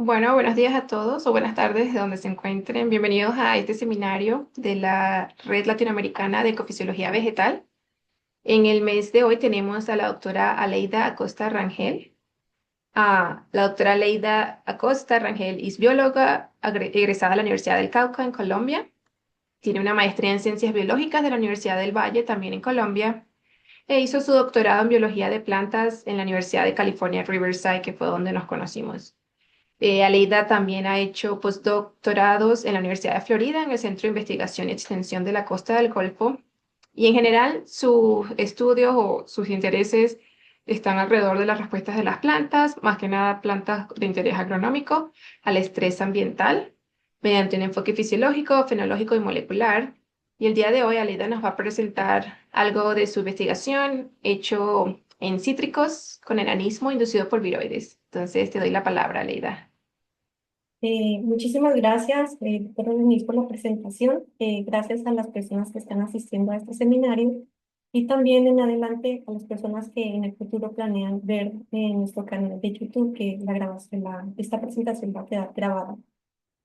Bueno, buenos días a todos o buenas tardes de donde se encuentren. Bienvenidos a este seminario de la Red Latinoamericana de Ecofisiología Vegetal. En el mes de hoy tenemos a la doctora Aleida Acosta Rangel. La doctora Aleida Acosta Rangel es bióloga egresada de la Universidad del Cauca en Colombia. Tiene una maestría en Ciencias Biológicas de la Universidad del Valle, también en Colombia. E hizo su doctorado en Biología de Plantas en la Universidad de California, Riverside, que fue donde nos conocimos. Aleida también ha hecho postdoctorados en la Universidad de Florida, en el Centro de Investigación y Extensión de la Costa del Golfo. Y en general, sus estudios o sus intereses están alrededor de las respuestas de las plantas, más que nada plantas de interés agronómico, al estrés ambiental, mediante un enfoque fisiológico, fenológico y molecular. Y el día de hoy, Aleida nos va a presentar algo de su investigación hecho en cítricos con enanismo inducido por viroides. Entonces, te doy la palabra, Aleida. Muchísimas gracias, doctora Denise, por la presentación. Gracias a las personas que están asistiendo a este seminario y también en adelante a las personas que en el futuro planean ver en nuestro canal de YouTube que esta presentación va a quedar grabada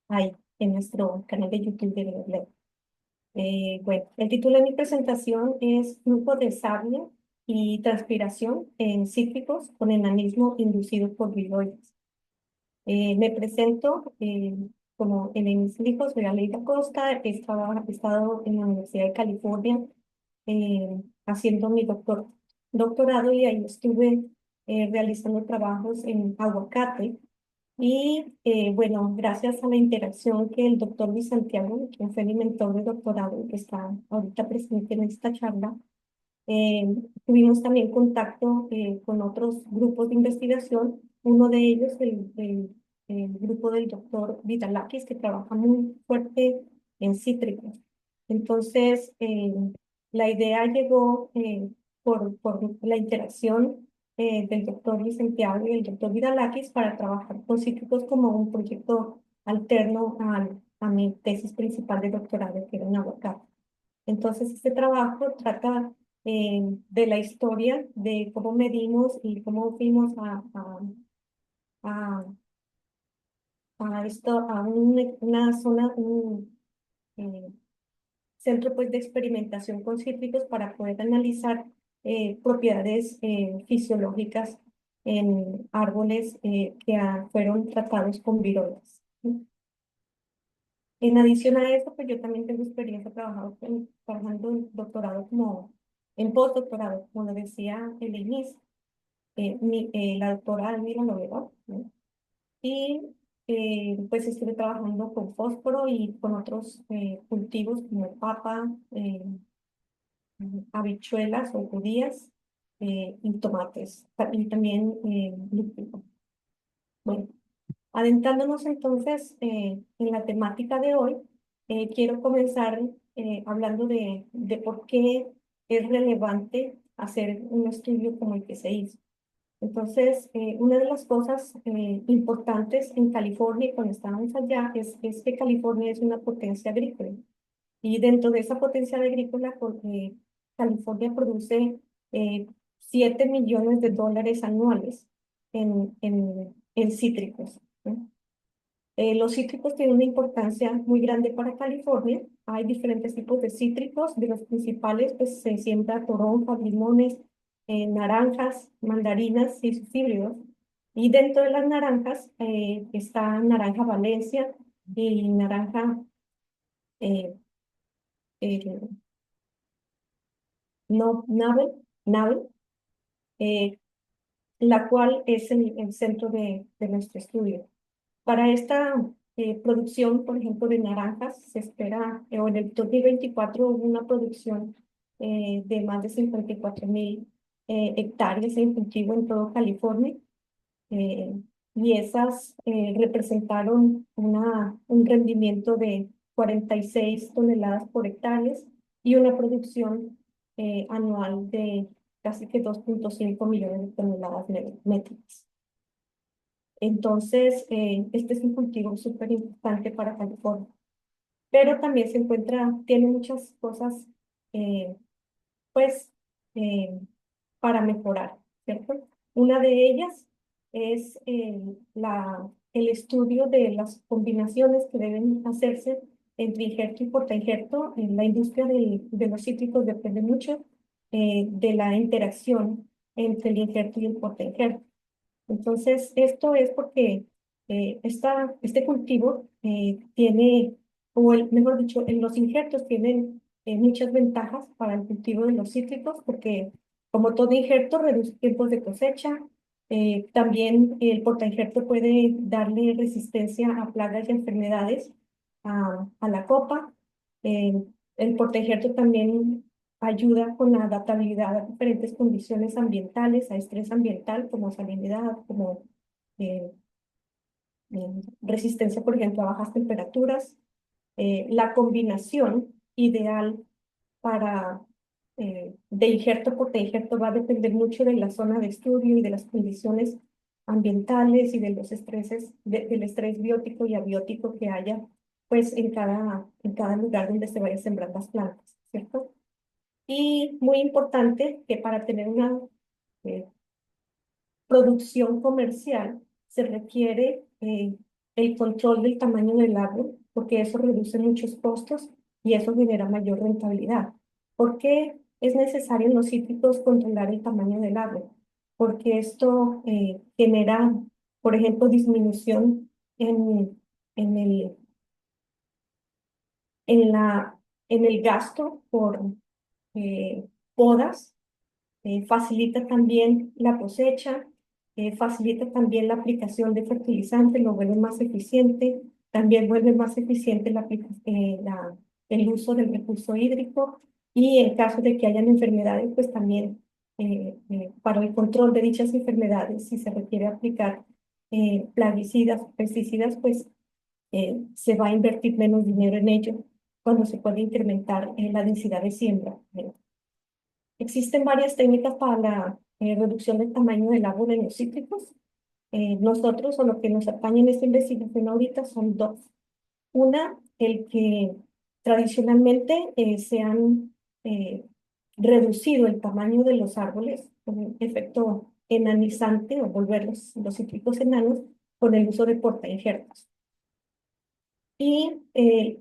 ahí en nuestro canal de YouTube de Verlet. Bueno, el título de mi presentación es Flujo de savia y transpiración en cítricos con enanismo inducido por viroides. Me presento como Elenis Lijo, soy Aleida Costa, he estado en la Universidad de California haciendo mi doctorado y ahí estuve realizando trabajos en aguacate. Y bueno, gracias a la interacción que el doctor Luis Santiago, quien fue mi mentor de doctorado y que está ahorita presente en esta charla, eh, tuvimos también contacto con otros grupos de investigación, uno de ellos, el grupo del doctor Vidalakis, que trabaja muy fuerte en cítricos. Entonces, la idea llegó por la interacción del doctor Vicentiago y el doctor Vidalakis para trabajar con cítricos como un proyecto alterno a mi tesis principal de doctorado, que era en aguacate. Entonces, este trabajo trata de la historia de cómo medimos y cómo fuimos a, una zona, un eh, centro pues, de experimentación con cítricos para poder analizar propiedades fisiológicas en árboles fueron tratados con viroides. En adición a eso, pues yo también tengo experiencia trabajando en doctorado en postdoctorado, como lo decía el inicio, la doctora Almira Lovera, ¿no? Y pues estuve trabajando con fósforo y con otros cultivos como papa, habichuelas o judías y tomates, y también lúpulo. Bueno, adentrándonos entonces en la temática de hoy, quiero comenzar hablando de por qué es relevante hacer un estudio como el que se hizo. Entonces, una de las cosas importantes en California, y cuando estábamos allá, es que California es una potencia agrícola. Y dentro de esa potencia agrícola, California produce 7 millones de dólares anuales en cítricos, ¿no? Los cítricos tienen una importancia muy grande para California. Hay diferentes tipos de cítricos. De los principales, pues se siembra toronja, limones, naranjas, mandarinas y sus híbridos. Y dentro de las naranjas está naranja Valencia y naranja eh, eh, no, Nabel, eh, la cual es el centro de nuestro estudio. Para esta producción, por ejemplo, de naranjas, se espera, o en el 2024 hubo una producción de más de 54.000 hectáreas en cultivo en todo California, eh, y esas representaron un rendimiento de 46 toneladas por hectárea y una producción anual de casi que 2,5 millones de toneladas métricas. Entonces, este es un cultivo súper importante para California, pero también tiene muchas cosas, eh, pues, eh, para mejorar, ¿cierto? Una de ellas es el estudio de las combinaciones que deben hacerse entre injerto y portainjerto. En la industria de los cítricos depende mucho de la interacción entre el injerto y el portainjerto. Entonces, esto es porque este cultivo tiene, mejor dicho, en los injertos tienen muchas ventajas para el cultivo de los cítricos, porque como todo injerto reduce tiempos de cosecha. También el portainjerto puede darle resistencia a plagas y enfermedades a la copa. Eh, el portainjerto también ayuda con la adaptabilidad a diferentes condiciones ambientales, a estrés ambiental, como salinidad, como eh, resistencia, por ejemplo, a bajas temperaturas. La combinación ideal para de injerto por injerto va a depender mucho de la zona de estudio y de las condiciones ambientales y de los estreses, del estrés biótico y abiótico que haya, pues, en cada lugar donde se vaya a sembrar las plantas, ¿cierto? Y muy importante que para tener una eh, producción comercial se requiere el control del tamaño del árbol, porque eso reduce muchos costos y eso genera mayor rentabilidad. ¿Por qué es necesario en los cítricos controlar el tamaño del árbol? Porque esto genera, por ejemplo, disminución en el, en la, en el gasto por podas. Facilita también la cosecha, facilita también la aplicación de fertilizantes, lo vuelve más eficiente, también vuelve más eficiente el uso del recurso hídrico y en caso de que hayan enfermedades, pues también para el control de dichas enfermedades, si se requiere aplicar plaguicidas, pesticidas, pues se va a invertir menos dinero en ello cuando se puede incrementar la densidad de siembra. Existen varias técnicas para la reducción del tamaño del árbol en los cítricos. Nosotros, o lo que nos atañe en esta investigación ahorita, son dos. Una, el que tradicionalmente se han reducido el tamaño de los árboles con un efecto enanizante o volver los cítricos enanos con el uso de portainjertos. Y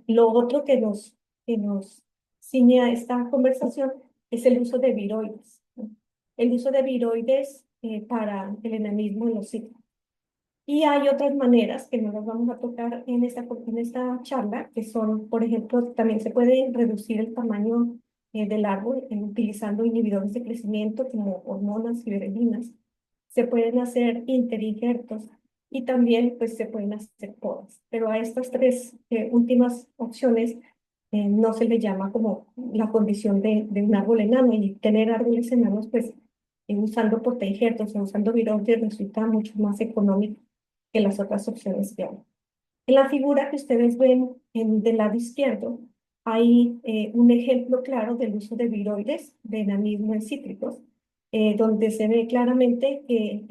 lo otro que nos ciñe a esta conversación es el uso de viroides, ¿no? El uso de viroides para el enanismo en los cítricos. Y hay otras maneras que no las vamos a tocar en esta charla, que son, por ejemplo, también se puede reducir el tamaño del árbol utilizando inhibidores de crecimiento como hormonas y berelinas. Se pueden hacer interinjertos y también pues, se pueden hacer podas. Pero a estas tres últimas opciones no se le llama como la condición de un árbol enano. Y tener árboles enanos, pues usando portainjertos o usando viroides resulta mucho más económico que las otras opciones que hay. En la figura que ustedes ven del lado izquierdo, hay un ejemplo claro del uso de viroides de enanismo en cítricos, donde se ve claramente que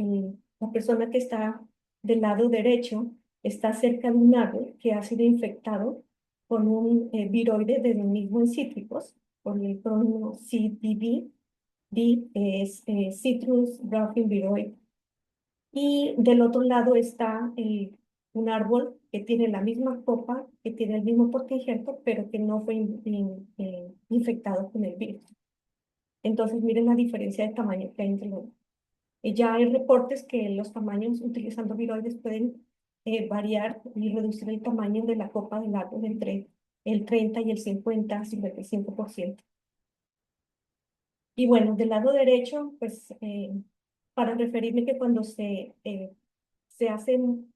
la persona que está del lado derecho está cerca de un árbol que ha sido infectado con un viroide de enanismo en cítricos, con el crono CDV, D es Citrus Grafting Viroid. Y del otro lado está un árbol que tiene la misma copa, que tiene el mismo portainjerto, pero que no fue infectado con el virus. Entonces, miren la diferencia de tamaño que hay entre los dos. Ya hay reportes que los tamaños utilizando viroides pueden variar y reducir el tamaño de la copa del árbol entre el 30 y el 55%. Y bueno, del lado derecho, pues para referirme que cuando se hacen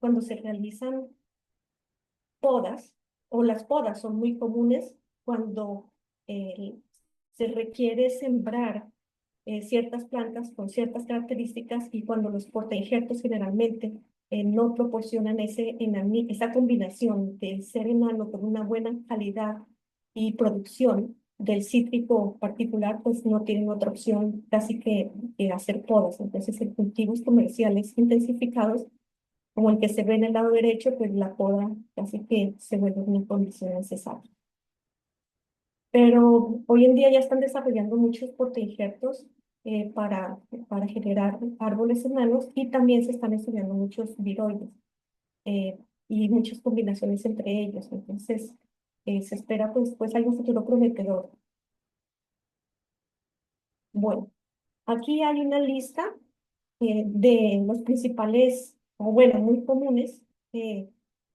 cuando se realizan podas, o las podas son muy comunes cuando eh, se requiere sembrar ciertas plantas con ciertas características y cuando los portainjertos generalmente no proporcionan esa combinación del ser enano con una buena calidad y producción del cítrico particular, pues no tienen otra opción casi que hacer podas. Entonces, en cultivos comerciales intensificados, como el que se ve en el lado derecho, pues la poda casi que se vuelve una condición necesaria. Pero hoy en día ya están desarrollando muchos portainjertos para generar árboles enanos y también se están estudiando muchos viroides. eh, y muchas combinaciones entre ellos. Entonces, se espera pues algo futuro prometedor. Bueno, aquí hay una lista de los principales, o bueno, muy comunes, eh,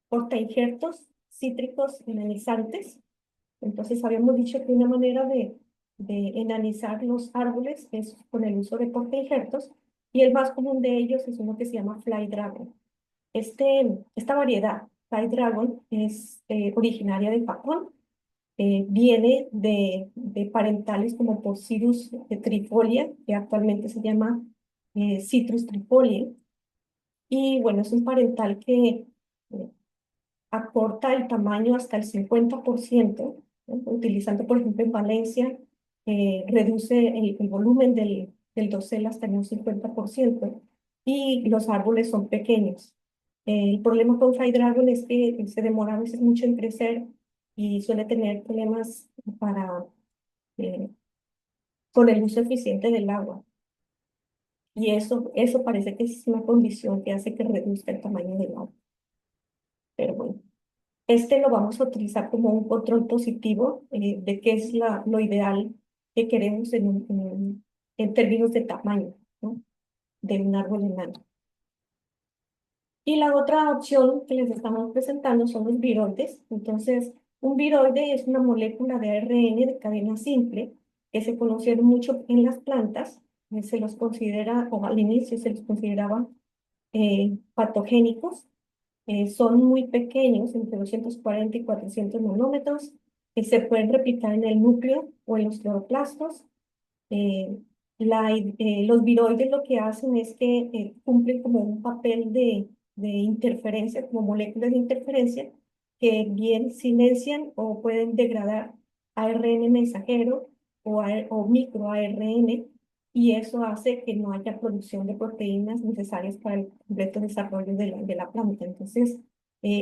portainjertos cítricos enanizantes. Entonces, habíamos dicho que una manera de enanizar los árboles es con el uso de portainjertos, y el más común de ellos es uno que se llama Fly Dragon. Esta variedad, Fly Dragon, es originaria de Japón. Viene de parentales como Porcidus trifolia, que actualmente se llama Citrus trifolia. Y bueno, es un parental que eh, acorta el tamaño hasta el 50%, ¿no? Utilizando, por ejemplo, en Valencia, reduce el volumen del dosel hasta un 50%, y los árboles son pequeños. El problema con Fly Dragon es que se demora a veces mucho en crecer y suele tener problemas para, eh, con el uso eficiente del agua. Y eso parece que es una condición que hace que reduzca el tamaño del agua. Pero bueno. Este lo vamos a utilizar como un control positivo de qué es lo ideal que queremos en términos de tamaño, ¿no? De un árbol enano. Y la otra opción que les estamos presentando son los viroides. Entonces, un viroide es una molécula de ARN de cadena simple que se conocieron mucho en las plantas. Se los considera, o al inicio se los consideraba patogénicos. Son muy pequeños, entre 240 y 400 nanómetros, que se pueden replicar en el núcleo o en los cloroplastos. Eh, los viroides lo que hacen es que cumplen como un papel de interferencia, como moléculas de interferencia, que bien silencian o pueden degradar ARN mensajero o microARN, y eso hace que no haya producción de proteínas necesarias para el completo desarrollo de la planta. Entonces,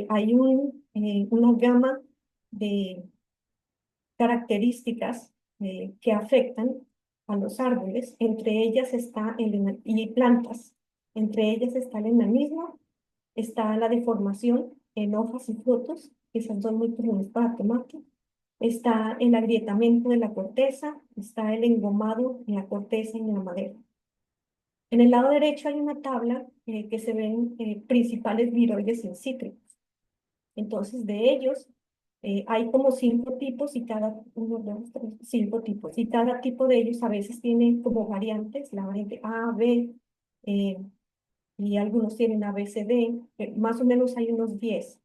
hay una gama de características que afectan a los árboles, entre ellas está y plantas, entre ellas está el enanismo, está la deformación en hojas y frutos, que son muy comunes para tomate, está el agrietamiento de la corteza, está el engomado en la corteza y en la madera. En el lado derecho hay una tabla que se ven principales viroides in situ. Entonces, de ellos, hay como 5 tipos, y cada uno, dos, tres, 5 tipos. Y cada tipo de ellos a veces tiene como variantes, la variante A, B, eh, y algunos tienen A, B, C, D. Más o menos hay unos 10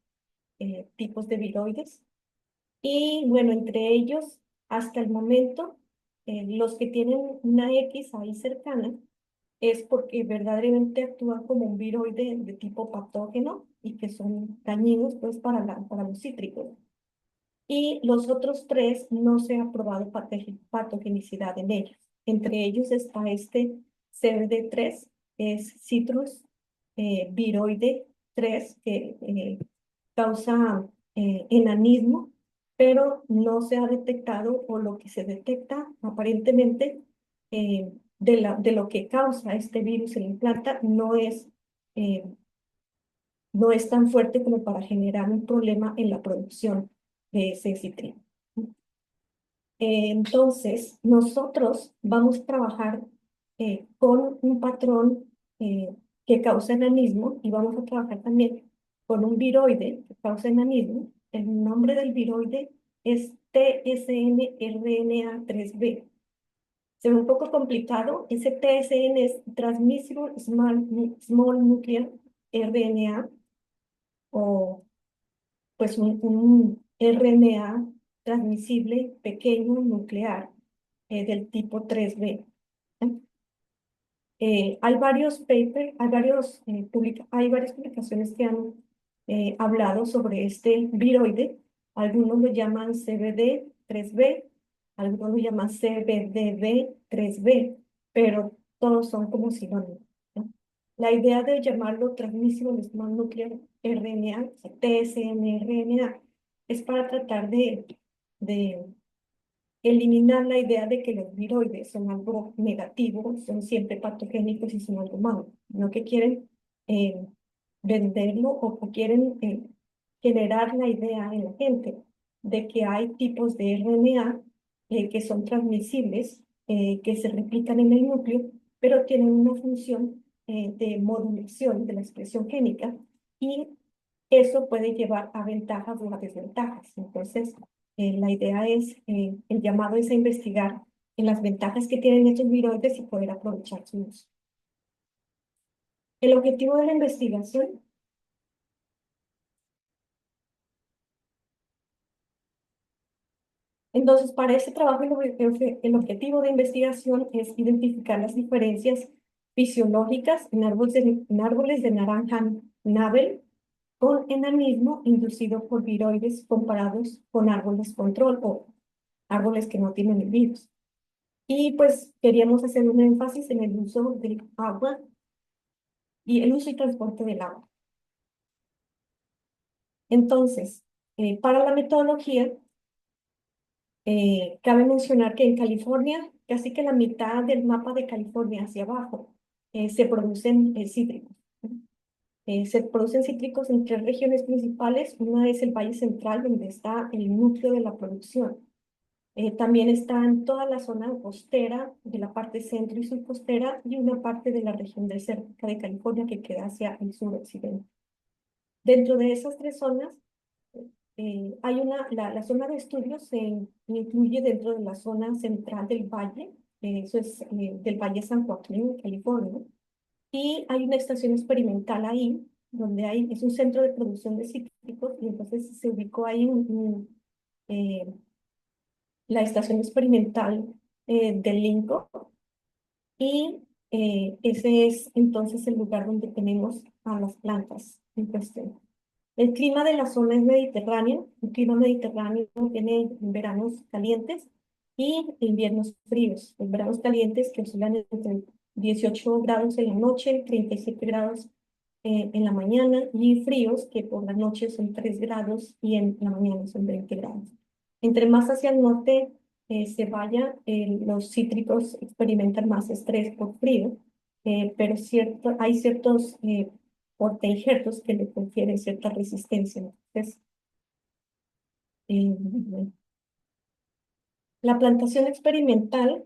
tipos de viroides. Y bueno, entre ellos, hasta el momento, los que tienen una X ahí cercana, es porque verdaderamente actúan como un viroide de tipo patógeno y que son dañinos pues para los cítricos. Y los otros 3 no se ha probado patogenicidad en ellos. Entre ellos está este CBD3, es Citrus viroide 3, que causa enanismo, pero no se ha detectado, o lo que se detecta aparentemente de lo que causa este virus en la planta eh, no es tan fuerte como para generar un problema en la producción de ese citrino. Entonces, nosotros vamos a trabajar con un patrón que causa enanismo, y vamos a trabajar también con un viroide que causa enanismo. El nombre del viroide es TSN-RNA3B. Se ve un poco complicado. Ese TSN es Transmissible Small Nuclear RNA, o pues un RNA transmisible pequeño nuclear del tipo 3B. Hay varios papers, hay varias publicaciones que han hablado sobre este viroide. Algunos lo llaman CBD3B, algunos lo llaman CBDB3B, pero todos son como sinónimos, ¿no? La idea de llamarlo Transmission Small Nuclear RNA, o sea, TSNRNA, es para tratar de eliminar la idea de que los viroides son algo negativo, son siempre patogénicos y son algo malo. Lo que quieren venderlo o quieren generar la idea en la gente de que hay tipos de RNA que son transmisibles, que se replican en el núcleo, pero tienen una función de modulación de la expresión génica y eso puede llevar a ventajas o a desventajas. Entonces, la idea es, el llamado es a investigar en las ventajas que tienen estos viroides y poder aprovechar su uso. El objetivo de la investigación, entonces, para este trabajo, el objetivo de investigación es identificar las diferencias fisiológicas en árboles de naranja navel con enanismo inducido por viroides comparados con árboles control o árboles que no tienen el virus. Y pues queríamos hacer un énfasis en el uso del agua y el uso y transporte del agua. Entonces, para la metodología, cabe mencionar que en California, casi que la mitad del mapa de California hacia abajo, se producen cítricos. Se producen cítricos en tres regiones principales. Una es el Valle Central, donde está el núcleo de la producción. También está en toda la zona costera, de la parte centro y subcostera, y una parte de la región desértica de California que queda hacia el suroccidente. Dentro de esas tres zonas, hay la zona de estudios se incluye dentro de la zona central del valle, eso es del Valle San Joaquín, California, y hay una estación experimental ahí, donde es un centro de producción de cítricos, y entonces se ubicó ahí eh, la estación experimental del Linco, y ese es entonces el lugar donde tenemos a las plantas en cuestión. El clima de la zona es mediterráneo. El clima mediterráneo tiene veranos calientes y inviernos fríos. Los veranos calientes que oscilan entre 18 grados en la noche, 37 grados en la mañana, y fríos que por la noche son 3 grados y en la mañana son 20 grados. Entre más hacia el norte se vaya, los cítricos experimentan más estrés por frío, pero hay ciertos injertos que le confieren cierta resistencia. Entonces, bueno, la plantación experimental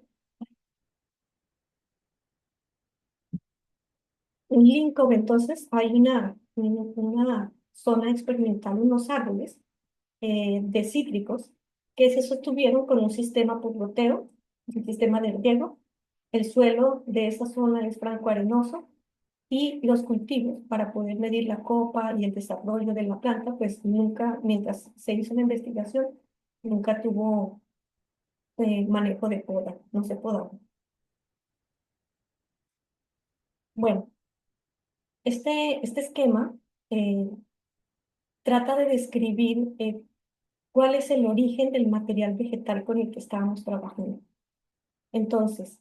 en Lincoln, entonces, hay una zona experimental, unos árboles de cítricos que se sostuvieron con un sistema por goteo, un sistema de riego. El suelo de esa zona es franco arenoso y los cultivos para poder medir la copa y el desarrollo de la planta, pues nunca, mientras se hizo la investigación, nunca tuvo manejo de poda, no se podaba. Bueno, este esquema eh, trata de describir cuál es el origen del material vegetal con el que estábamos trabajando. Entonces,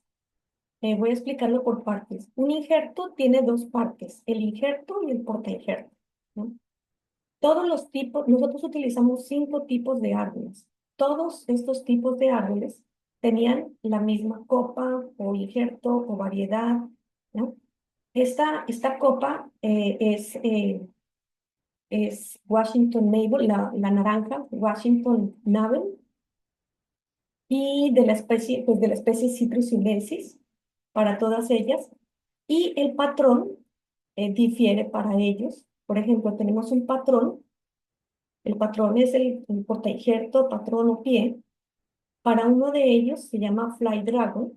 voy a explicarlo por partes. Un injerto tiene dos partes, el injerto y el portainjerto, ¿no? Todos los tipos, nosotros utilizamos 5 tipos de árboles. Todos estos tipos de árboles tenían la misma copa o injerto o variedad, ¿no? Esta copa es Washington Navel, la naranja, Washington Navel, y pues de la especie Citrus sinensis, para todas ellas. Y el patrón difiere para ellos. Por ejemplo, tenemos un patrón. El patrón es el portainjerto, patrón o pie. Para uno de ellos se llama Fly Dragon,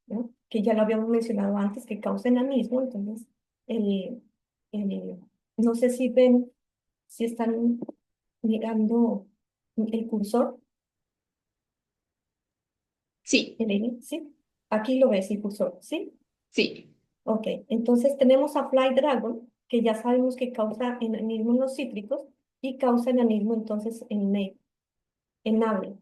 ¿no? Que ya lo habíamos mencionado antes, que causa enanismo. Entonces, el, el- no sé si ven, si están mirando el cursor. Sí, ¿Sí? Aquí lo ves, el cursor, ¿sí? sí. Ok, entonces tenemos a Fly Dragon, que ya sabemos que causa enanismo en los cítricos y causa enanismo entonces en ave.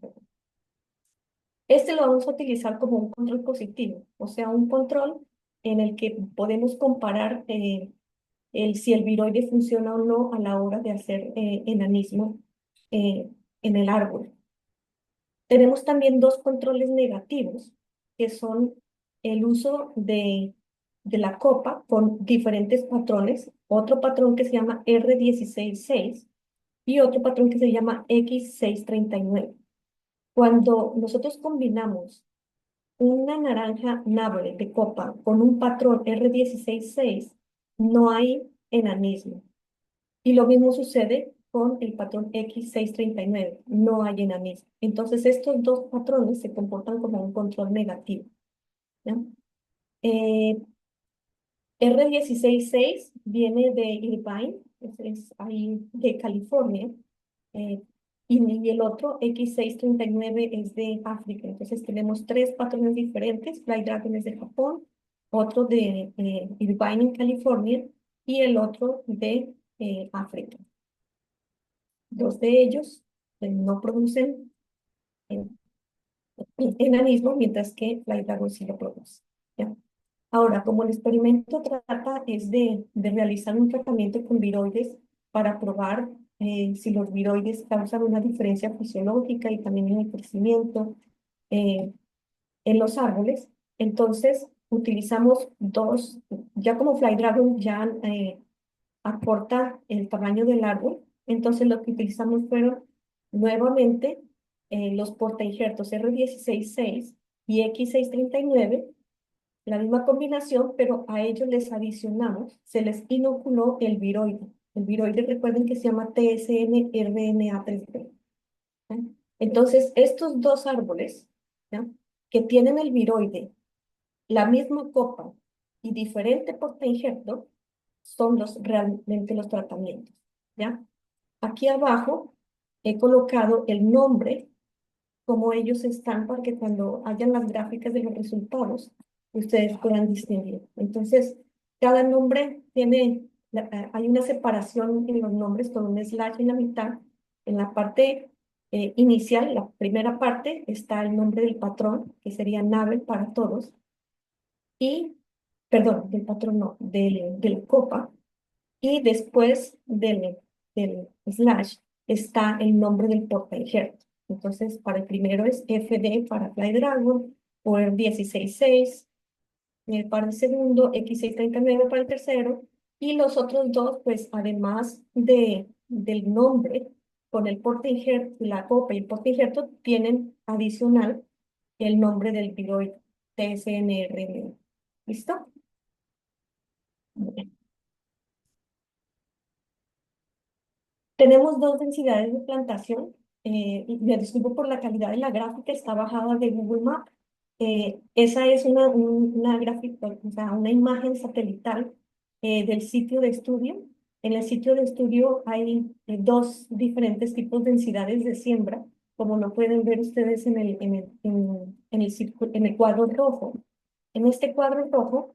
Este lo vamos a utilizar como un control positivo, o sea, un control en el que podemos comparar si el viroide funciona o no a la hora de hacer enanismo eh, en el árbol. Tenemos también dos controles negativos, que son el uso de de la copa con diferentes patrones, otro patrón que se llama R16.6 y otro patrón que se llama X639. Cuando nosotros combinamos una naranja nave de copa con un patrón R16.6, no hay enanismo. Y lo mismo sucede con el patrón X639, no hay enanismo. Entonces, estos dos patrones se comportan como un control negativo, ¿ya? Eh, R16.6 viene de Irvine, es ahí de California, eh, y el otro X639 es de África. Entonces tenemos tres patrones diferentes: Fly Dragon es de Japón, otro de Irvine en California y el otro de África. Dos de ellos no producen eh, enanismo, mientras que Fly Dragon sí lo produce, ¿ya? Ahora, como el experimento trata es de realizar un tratamiento con viroides para probar si los viroides causan una diferencia fisiológica y también en el crecimiento eh, en los árboles, entonces utilizamos dos, ya como Fly Dragon ya acorta el tamaño del árbol, entonces lo que utilizamos fueron nuevamente los portainjertos R16.6 y X639, la misma combinación, pero a ellos les adicionamos, se les inoculó el viroide. El viroide, recuerden que se llama TSN-RNA3B. ¿Ya? Entonces, estos dos árboles, ¿ya?, que tienen el viroide, la misma copa y diferente porta injerto, son realmente los tratamientos, ¿ya? Aquí abajo he colocado el nombre como ellos están para que cuando hayan las gráficas de los resultados, ustedes puedan distinguir. Entonces, cada nombre tiene, hay una separación en los nombres con un slash en la mitad. En la parte inicial, la primera parte, está el nombre del patrón, que sería Nabel para todos, y, perdón, del patrón no, del copa, y después del slash está el nombre del portainjerto. Entonces, para el primero es FD para Fly Dragon, o el 16.6, para el segundo, X639 para el tercero, y los otros dos, pues además del nombre, con el portainjerto, la copa y el portainjerto, tienen adicional el nombre del viroide, TSNR. ¿Listo? Bien. Tenemos dos densidades de plantación. Y me disculpo por la calidad de la gráfica, está bajada de Google Maps. Esa es una gráfica, o sea, una imagen satelital del sitio de estudio. En el sitio de estudio hay dos diferentes tipos de densidades de siembra, como lo pueden ver ustedes en el cuadro rojo. En este cuadro rojo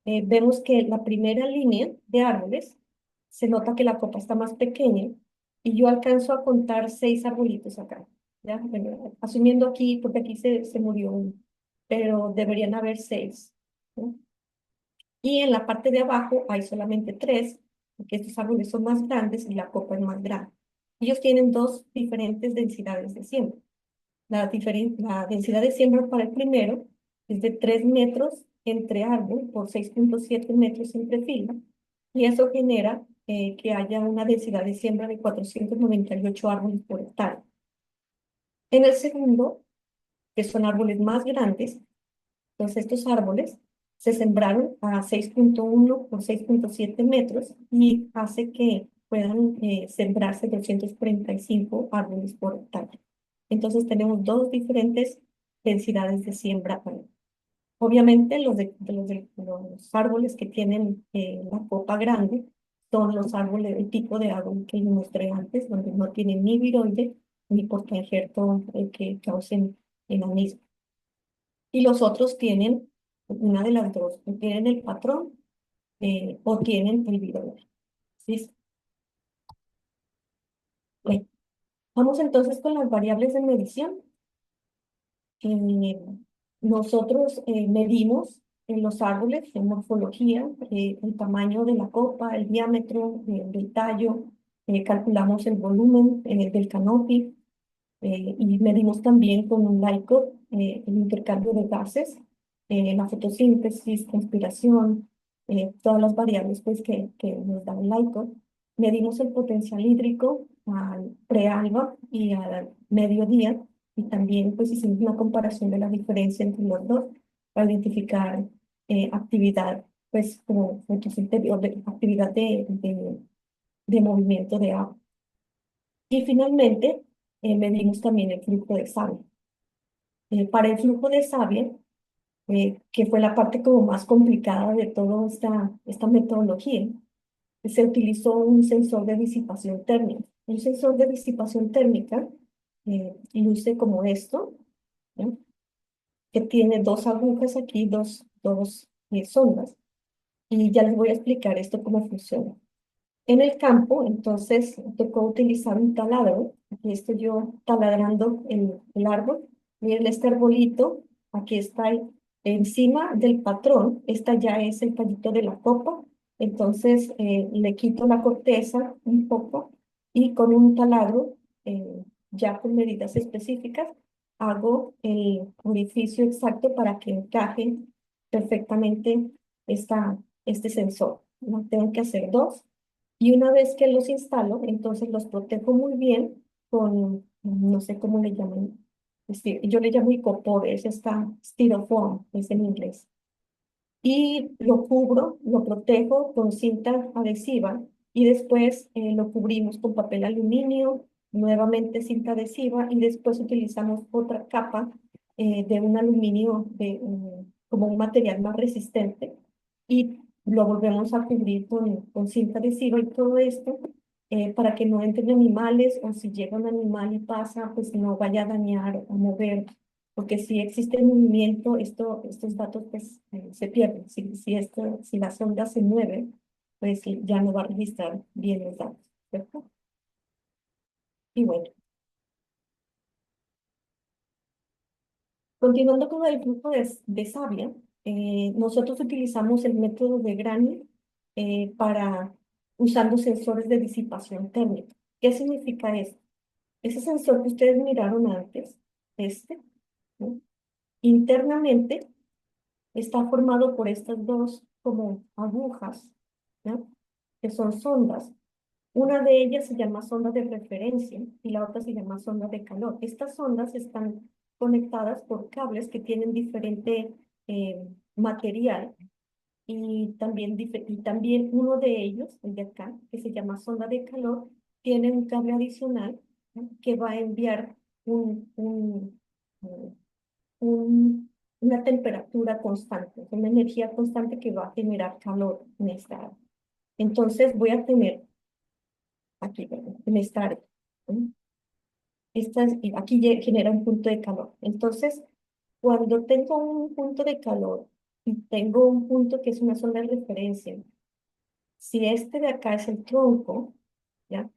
vemos que la primera línea de árboles, se nota que la copa está más pequeña y yo alcanzo a contar 6 arbolitos acá, ¿ya? Bueno, asumiendo aquí, porque aquí se murió uno, pero deberían haber 6, ¿no? Y en la parte de abajo hay solamente 3, porque estos árboles son más grandes y la copa es más grande. Ellos tienen dos diferentes densidades de siembra. La densidad de siembra para el primero es de 3 metros entre árbol por 6.7 metros entre fila, y eso genera que haya una densidad de siembra de 498 árboles por hectárea. En el segundo, que son árboles más grandes, entonces estos árboles se sembraron a 6.1 por 6.7 metros y hace que puedan sembrarse 245 árboles por hectárea. Entonces tenemos dos diferentes densidades de siembra. Obviamente los árboles que tienen la copa grande son los árboles, el tipo de árbol que les mostré antes, donde no tienen ni viroide ni portainjerto que causen enanismo. Y los otros tienen una de las dos: o tienen el patrón o tienen el viroide. ¿Sí? Bueno, vamos entonces con las variables de medición. Eh, Nosotros medimos en los árboles, en morfología, el tamaño de la copa, el diámetro del tallo, calculamos el volumen del canopy, y medimos también con un LICOR el intercambio de gases. la fotosíntesis, transpiración, todas las variables pues, que nos da el LIGO. Medimos el potencial hídrico al prealba y al mediodía y también pues hicimos una comparación de la diferencia entre los dos para identificar actividad pues como fotosíntesis o actividad de movimiento de agua. Y finalmente medimos también el flujo de savia. Para el flujo de savia, que fue la parte como más complicada de toda esta metodología, se utilizó un sensor de disipación térmica. Un sensor de disipación térmica luce como esto, ¿no? Que tiene dos agujas aquí, dos sondas, y ya les voy a explicar esto cómo funciona. En el campo, entonces, tocó utilizar un taladro. Aquí estoy yo taladrando el árbol. Miren este arbolito, aquí está encima del patrón. Esta ya es el tallito de la copa. Entonces, le quito la corteza un poco y con un taladro, ya con medidas específicas, hago el orificio exacto para que encaje perfectamente este sensor, ¿no? Tengo que hacer dos. Y una vez que los instalo, entonces los protejo muy bien con, no sé cómo le llaman, yo le llamo icopor, es esta styrofoam, es en inglés. Y lo cubro, lo protejo con cinta adhesiva y después lo cubrimos con papel aluminio, nuevamente cinta adhesiva y después utilizamos otra capa de un aluminio como un material más resistente y lo volvemos a cubrir con cinta adhesiva y todo esto para que no entren animales o si llega un animal y pasa, pues no vaya a dañar o mover porque si existe movimiento, estos datos pues, se pierden. Si la sonda se mueve, pues ya no va a registrar bien los datos, ¿cierto? Y bueno, continuando con el flujo de savia, nosotros utilizamos el método de Granny para usando sensores de disipación térmica. ¿Qué significa esto? Ese sensor que ustedes miraron antes, ¿no? Internamente está formado por estas dos como agujas, ¿no? Que son sondas. Una de ellas se llama sonda de referencia y la otra se llama sonda de calor. Estas sondas están conectadas por cables que tienen diferente material y también uno de ellos, el de acá, que se llama sonda de calor, tiene un cable adicional, ¿no? Que va a enviar eh, un- una temperatura constante, una energía constante que va a generar calor en esta área. Entonces voy a tener aquí, perdón, en esta área, ¿no? Y aquí genera un punto de calor. Entonces, cuando tengo un punto de calor y tengo un punto que es una zona de referencia, si este de acá es el tronco, ¿ya?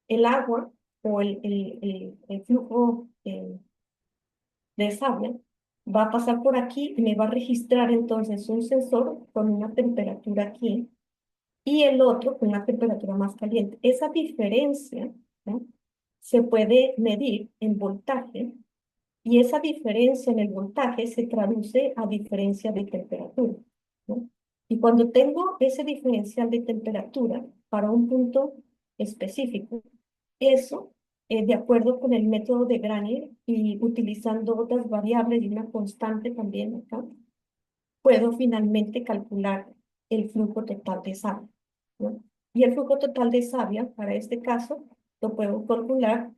El agua o el flujo de savia va a pasar por aquí y me va a registrar entonces un sensor con una temperatura aquí y el otro con una temperatura más caliente. Esa diferencia, ¿no? Se puede medir en voltaje y esa diferencia en el voltaje se traduce a diferencia de temperatura, ¿no? Y cuando tengo ese diferencial de temperatura para un punto específico, eso, de acuerdo con el método de Granier y utilizando otras variables y una constante también acá, puedo finalmente calcular el flujo total de savia, ¿no? Y el flujo total de savia, para este caso, lo puedo calcular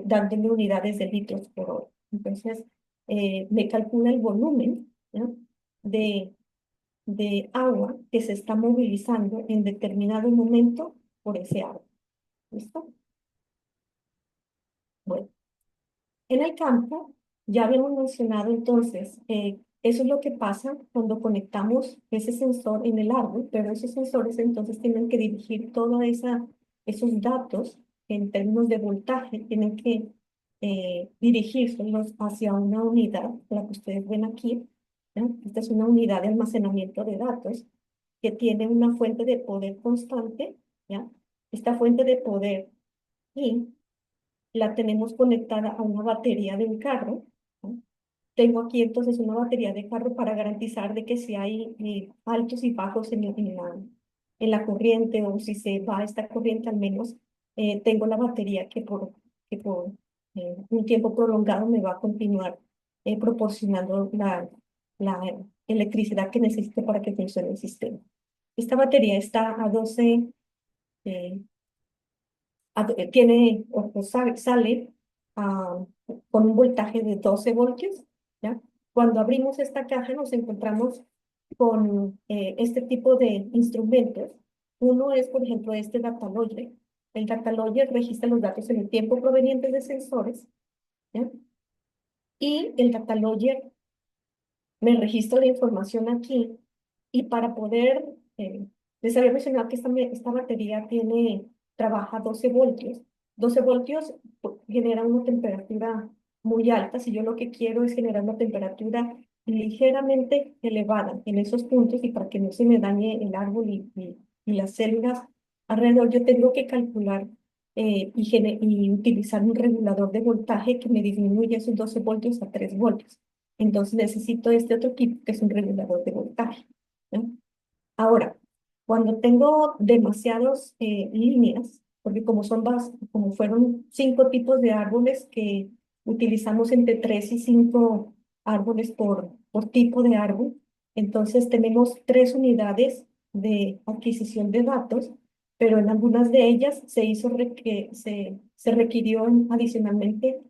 dándole unidades de litros por hora. Entonces, me calcula el volumen, ¿no? de, de agua que se está movilizando en determinado momento por ese agua. ¿Listo? Bueno. En el campo, ya habíamos mencionado entonces, eso es lo que pasa cuando conectamos ese sensor en el árbol, pero esos sensores entonces tienen que dirigir todos esos datos en términos de voltaje, tienen que dirigírselos hacia una unidad, la que ustedes ven aquí, ¿no? Esta es una unidad de almacenamiento de datos que tiene una fuente de poder constante, ¿ya? Esta fuente de poder y la tenemos conectada a una batería de un carro, ¿no? tengo aquí entonces una batería de carro para garantizar de que si hay altos y bajos en la corriente o si se va esta corriente, al menos tengo la batería que por un tiempo prolongado me va a continuar proporcionando la electricidad que necesito para que funcione el sistema. Esta batería está a 12, eh, sale ah, con un voltaje de 12 voltios, ¿ya? Cuando abrimos esta caja nos encontramos con este tipo de instrumentos. Uno es, por ejemplo, este data logger. El data logger registra los datos en el tiempo provenientes de sensores, ¿ya? Y el data logger me registra la información aquí y para poder, les había mencionado que esta batería trabaja 12 voltios. 12 voltios genera una temperatura muy alta. Si yo lo que quiero es generar una temperatura ligeramente elevada en esos puntos y para que no se me dañe el árbol y las células alrededor, yo tengo que calcular y utilizar un regulador de voltaje que me disminuya esos 12 voltios a 3 voltios. Entonces necesito este otro equipo que es un regulador de voltaje, ¿no? Ahora, cuando tengo demasiadas líneas, porque como fueron 5 tipos de árboles que utilizamos entre 3 y 5 árboles por tipo de árbol, entonces tenemos 3 unidades de adquisición de datos, pero en algunas de ellas se requirió adicionalmente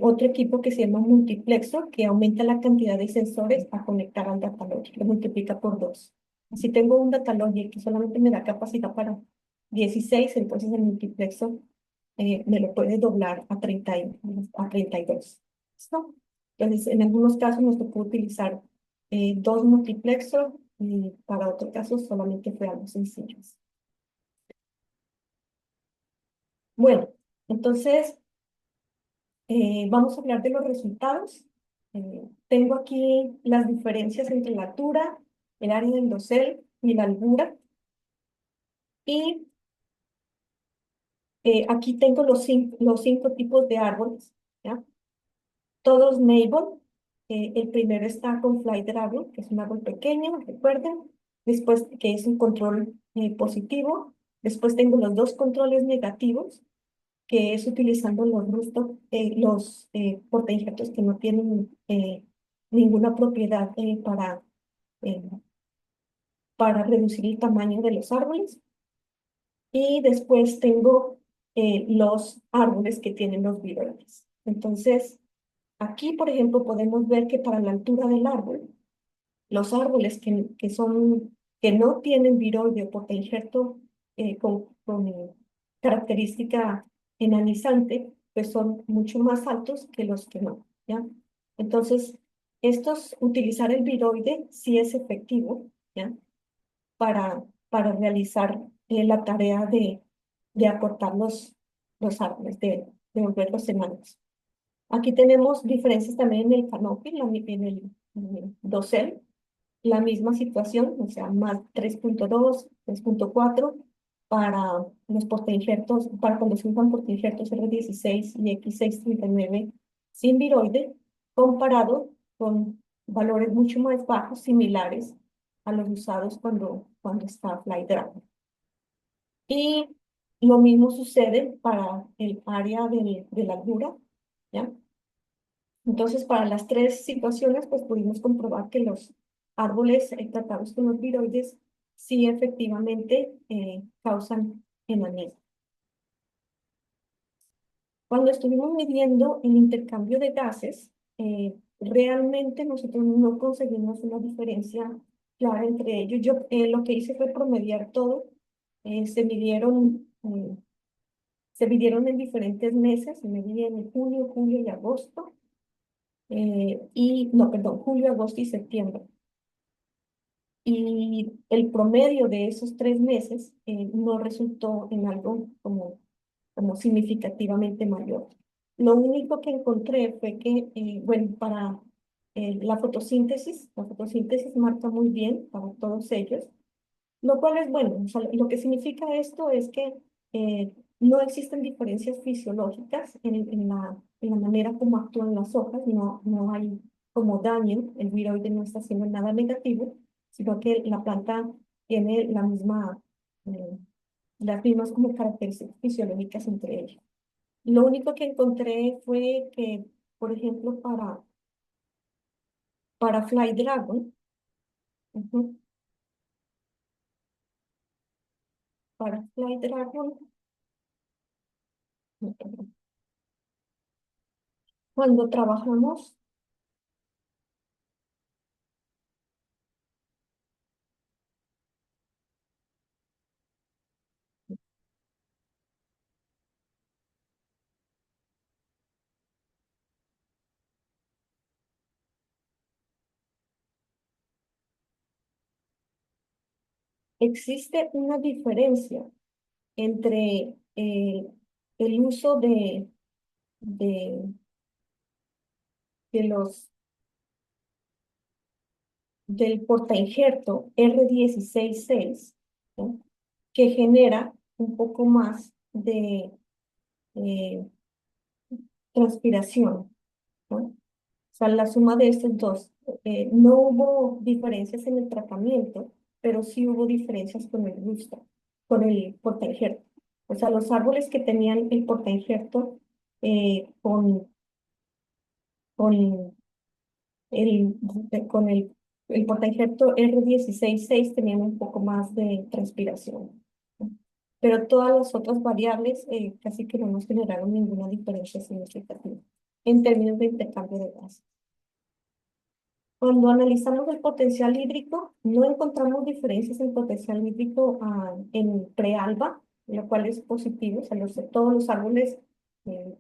otro equipo que se llama multiplexor, que aumenta la cantidad de sensores a conectar al data logger, lo multiplica por 2. Si tengo un data logger que solamente me da capacidad para 16, entonces el multiplexor me lo puede doblar a 32. ¿Listo? Entonces, en algunos casos nos tocó utilizar 2 multiplexos y para otros casos solamente fue algo sencillo. Bueno, entonces vamos a hablar de los resultados. Tengo aquí las diferencias entre la altura, el área del dosel y la albura. Y aquí tengo los cinco tipos de árboles, ¿ya? Todos Maple. El primero está con Fly Dragon, que es un árbol pequeño, recuerden. Después, que es un control positivo. Después tengo los dos controles negativos, que es utilizando los portainjertos que no tienen ninguna propiedad eh, para reducir el tamaño de los árboles. Y después tengo los árboles que tienen los viroides. Entonces, aquí, por ejemplo, podemos ver que para la altura del árbol, los árboles que no tienen viroide o portainjerto con característica enanizante, pues son mucho más altos que los que no, ¿ya? Entonces, utilizar el viroide sí es efectivo, ¿ya? Para realizar la tarea de acortar los árboles, de volverlos enanos. Aquí tenemos diferencias también en el canopy, en el dosel, la misma situación, o sea, más 3.2, 3.4 para los portainjertos, para cuando se usan portainjertos R16 y X639 sin viroide, comparado con valores mucho más bajos, similares a los usados cuando está Fly Dragon. Y lo mismo sucede para el área de la albura, ¿ya? Entonces, para las 3 situaciones, pues pudimos comprobar que los árboles tratados con los viroides sí efectivamente causan enanía. Cuando estuvimos midiendo el intercambio de gases, realmente nosotros no conseguimos una diferencia clara entre ellos. Yo lo que hice fue promediar todo. Se midieron en diferentes meses, se medían en junio, julio y agosto. No, perdón, julio, agosto y septiembre. Y el promedio de esos 3 meses no resultó en algo como significativamente mayor. Lo único que encontré fue que, bueno, para la fotosíntesis marca muy bien para todos ellos, lo cual es bueno. O sea, lo que significa esto es que no existen diferencias fisiológicas en la manera como actúan las hojas, no hay como daño, el viroide no está haciendo nada negativo, sino que la planta tiene eh, las mismas como características fisiológicas entre ellas. Lo único que encontré fue que, por ejemplo, para Fly Dragon, ujú, para Fly Dragon, no, perdón, cuando trabajamos, existe una diferencia entre el uso de, de los, del portainjerto R16.6, ¿no? Que genera un poco más de eh, transpiración, ¿no? O sea, la suma de estos dos, no hubo diferencias en el tratamiento, pero sí hubo diferencias con el gusto, con el portainjerto. O sea, los árboles que tenían el portainjerto con el, con el portainjerto R16.6 tenían un poco más de transpiración, ¿no? Pero todas las otras variables casi que no nos generaron ninguna diferencia significativa en términos de intercambio de gases. Cuando analizamos el potencial hídrico, no encontramos diferencias en potencial hídrico en prealba, lo cual es positivo. O sea, todos los árboles,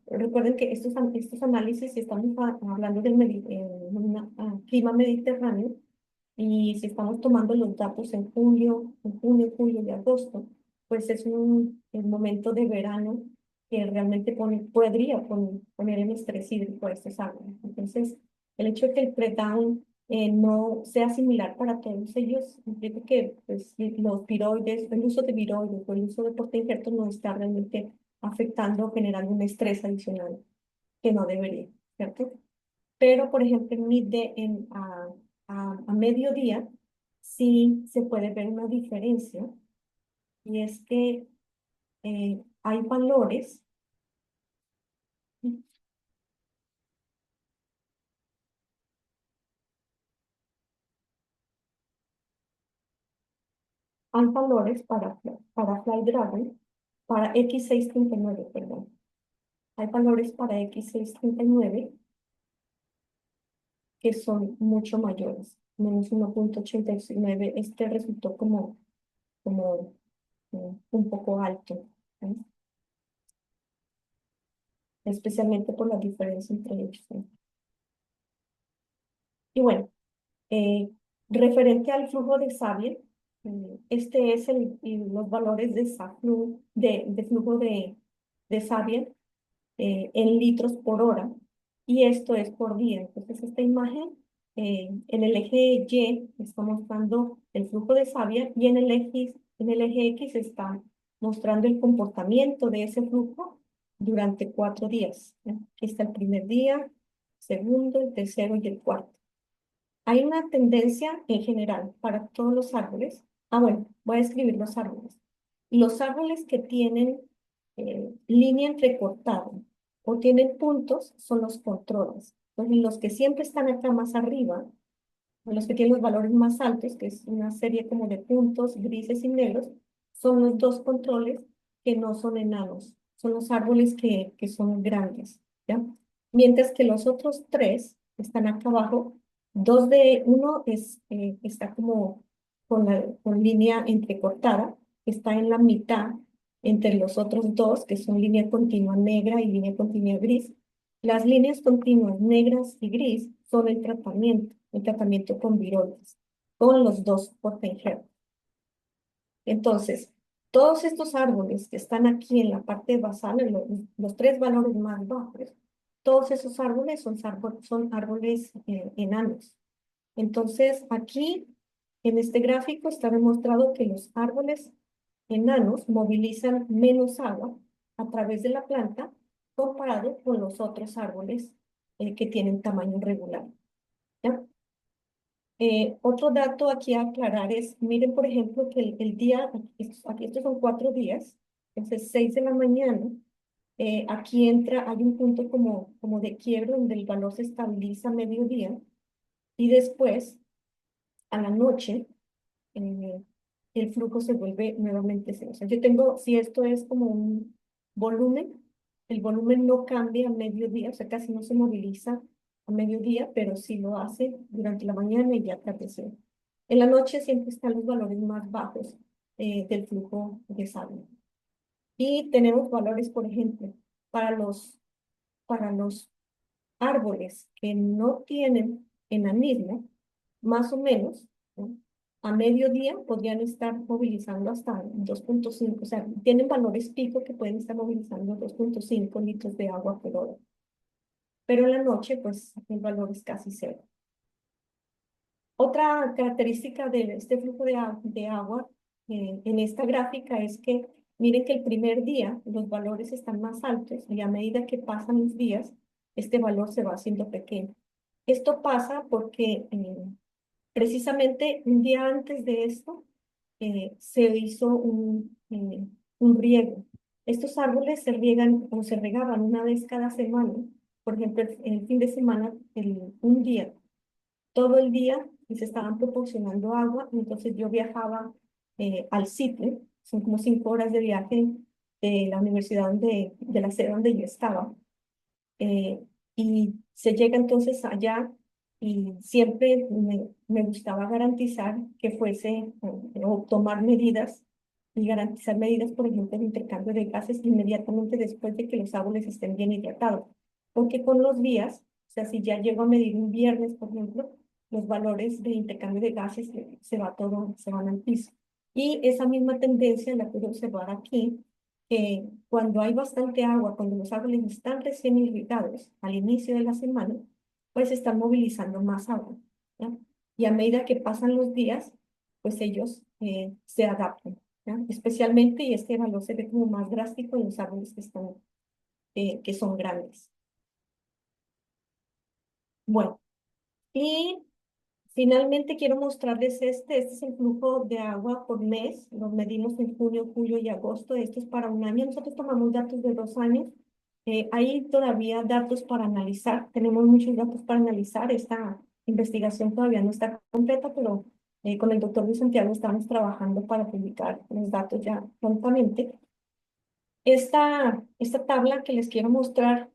recuerden que estos análisis, si estamos hablando del clima mediterráneo, y si estamos tomando los datos en junio, julio y agosto, pues es el momento de verano que realmente podría poner en estrés hídrico a estos árboles. Entonces, el hecho de que el pre-down no sea similar para todos ellos, implica que pues, los viroides, el uso de viroides o el uso de portainjerto no está realmente afectando o generando un estrés adicional que no debería, ¿cierto? Pero, por ejemplo, a mediodía sí se puede ver una diferencia y es que hay valores, hay valores para Fly Dragon, para X639, perdón. Hay valores para X639 que son mucho mayores, -1,89. Este resultó como un poco alto, ¿sí? Especialmente por la diferencia entre ellos, ¿sí? Y bueno, Eh, referente al flujo de savia, este es los valores de flujo de savia en litros por hora, y esto es por día. Entonces, esta imagen en el eje Y está mostrando el flujo de savia y en el eje X está mostrando el comportamiento de ese flujo durante 4 días, ¿eh? Aquí está el primer día, segundo, el tercero y el cuarto. Hay una tendencia en general para todos los árboles. Bueno, voy a escribir los árboles. Los árboles que tienen línea entrecortada o tienen puntos son los controles. Entonces, los que siempre están acá más arriba, o los que tienen los valores más altos, que es una serie como de puntos grises y negros, son los dos controles que no son enanos. Son los árboles que son grandes, ¿ya? Mientras que los otros tres están acá abajo, uno está como con línea entrecortada, está en la mitad entre los otros dos, que son línea continua negra y línea continua gris. Las líneas continuas negras y gris son el tratamiento con viroides, con los dos portainjertos. Entonces, todos estos árboles que están aquí en la parte basal, en los tres valores más bajos, todos esos árboles son árboles enanos. Entonces, aquí en este gráfico está demostrado que los árboles enanos movilizan menos agua a través de la planta comparado con los otros árboles que tienen tamaño regular. ¿ya? Otro dato aquí a aclarar es, miren por ejemplo que el día, aquí estos son 4 días, entonces 6 de la mañana, aquí entra, hay un punto como de quiebre donde el valor se estabiliza a mediodía y después a la noche eh, el flujo se vuelve nuevamente cero. O sea, yo tengo, si esto es como un volumen, el volumen no cambia a mediodía, o sea, casi no se moviliza a mediodía, pero sí lo hace durante la mañana y ya atardecer. En la noche siempre están los valores más bajos del flujo de sangre. Y tenemos valores, por ejemplo, para los árboles que no tienen enanismo, más o menos, ¿no? A mediodía podrían estar movilizando hasta 2,5, o sea, tienen valores pico que pueden estar movilizando 2,5 litros de agua por hora. Pero en la noche, pues, el valor es casi cero. Otra característica de este flujo de agua en esta gráfica es que miren que el primer día los valores están más altos y a medida que pasan los días, este valor se va haciendo pequeño. Esto pasa porque precisamente un día antes de esto se hizo un riego. Estos árboles se riegan o se regaban una vez cada semana. Por ejemplo, el fin de semana, un día todo el día y se estaban proporcionando agua. Entonces yo viajaba al sitio, son como 5 horas de viaje de la universidad de la sede donde yo estaba. eh, y se llega entonces allá y siempre me gustaba garantizar que fuese o tomar medidas y garantizar medidas, por ejemplo, de intercambio de gases inmediatamente después de que los árboles estén bien hidratados. Porque con los días, o sea, si ya llego a medir un viernes, por ejemplo, los valores de intercambio de gases se van al piso. Y esa misma tendencia la puedo observar aquí, que cuando hay bastante agua, cuando los árboles están recién irrigados al inicio de la semana, pues están movilizando más agua, ¿ya? Y a medida que pasan los días, pues ellos se adaptan, ¿ya? Especialmente, y este valor se ve como más drástico en los árboles que son grandes. Bueno, y finalmente quiero mostrarles este es el flujo de agua por mes, lo medimos en junio, julio y agosto, esto es para un año, nosotros tomamos datos de 2 años, hay todavía datos para analizar, tenemos muchos datos para analizar, esta investigación todavía no está completa, pero con el doctor Luis Santiago estamos trabajando para publicar los datos ya prontamente. Esta tabla que les quiero mostrar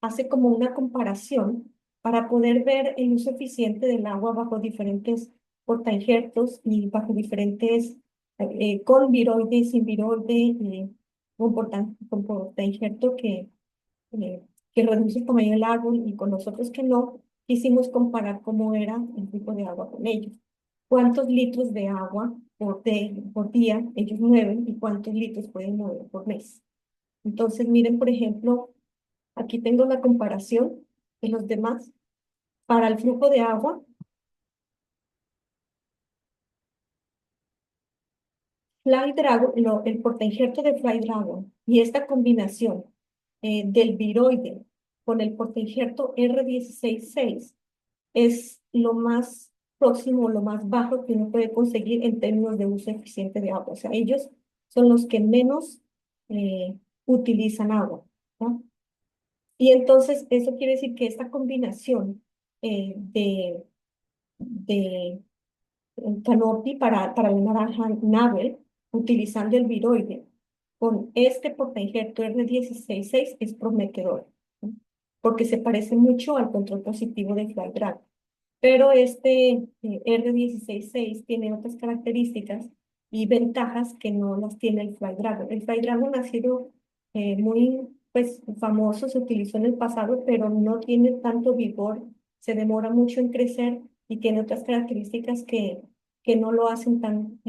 hace como una comparación para poder ver el uso eficiente del agua bajo diferentes portainjertos y bajo diferentes, con viroide y sin viroide, con portainjerto eh, que reduce el tamaño del árbol y con los otros que no, quisimos comparar cómo era el tipo de agua con ellos. ¿Cuántos litros de agua por día ellos mueven y cuántos litros pueden mover por mes? Entonces, miren, por ejemplo, aquí tengo la comparación de los demás. Para el flujo de agua, Fly Dragon, el portainjerto de Fly Dragon y esta combinación del viroide con el portainjerto R16.6 es lo más próximo, lo más bajo que uno puede conseguir en términos de uso eficiente de agua. O sea, ellos son los que menos eh, utilizan agua, ¿no? Y entonces eso quiere decir que esta combinación de canopy para la naranja Nabel, utilizando el viroide, con este portainjerto R16.6 es prometedor, ¿no? Porque se parece mucho al control positivo de Flydrag. Pero este R16.6 tiene otras características y ventajas que no las tiene el Flydragon. El Flydragon ha sido muy pues, famoso, se utilizó en el pasado, pero no tiene tanto vigor, se demora mucho en crecer y tiene otras características que no lo hacen tan